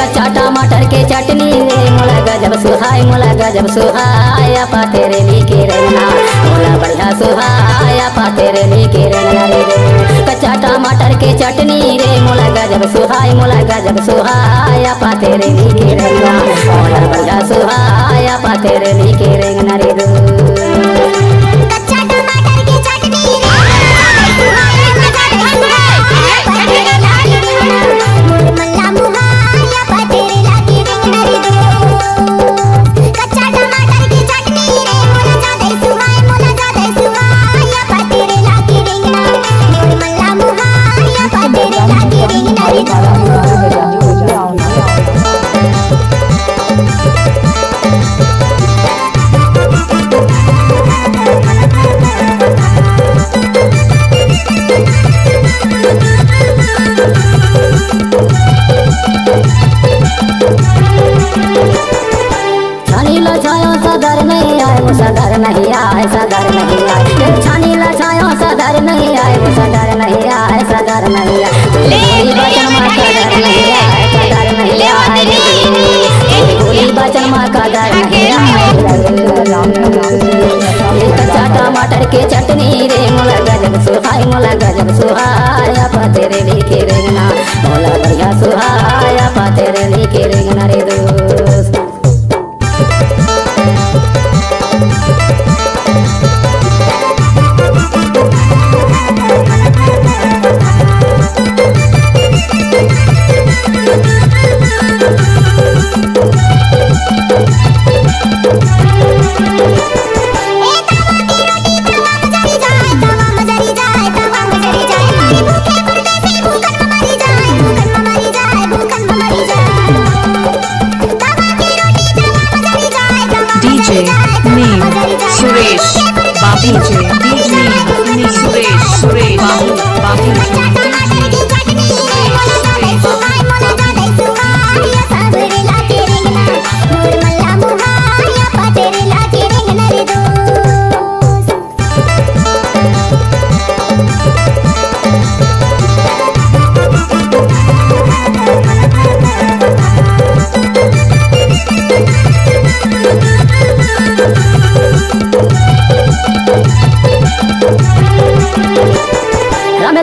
कच्चा टमाटर के चटनी रे मोला गजब सुहाय, मोला गजब सुहाय आपा तेरे लिखे रंगना, मोला बढ़िया सुहाय आपा तेरे लिखे रंगना रे। कच्चा टमाटर के चटनी रे मोला गजब सुहाय, मोला गजब सुहाय आपा तेरे लिखे रंगना, मोला बढ़िया सुहाय आपा तेरे लिखे रंगना रे। सदर नहीं आए वो सदर नहीं आए, सदर नहीं आए छानी लछायो सदर नहीं आए वो सदर नहीं आए, सदर नहीं आए गोली बचन माँ सदर नहीं आए, सदर नहीं आए गोली बचन माँ सदर नहीं आए। कच्चा टमाटर के चटनी रे मोला गजब सुहाय, मोला गजब सुहाय आपा तेरे लिखे रंगना, मोला बढ़िया सुहाय आपा तेरे लिखे रंगना रे दोस्त। सुरेश बाबू सुरेश बाबू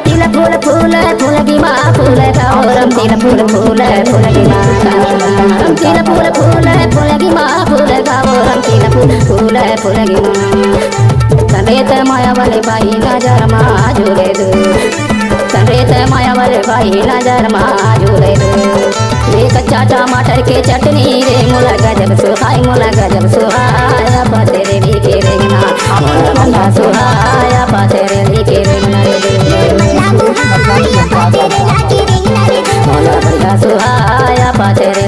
तिल फूल फूल फूल की माँ फूल रम तिल फूल फूल फूल की माँ रम तिल फूल फूल फूल की माँ फूल रम तिल फूल फूल फूल की माँ। समेत माया वाले भाई नजर माँ झूले दो, समेत माया वाले भाई नजर माँ झूले दो। ये कच्चा टमाटर के चटनी रे मोला गजब सुहाय, मोला गजब सुहाय आपा तेरे लिखे रंगना, मोला बढ़िया सुहाय आपा तेरे लिखे रंगना रे। मोला बढ़िया सुहाय आपा तेरे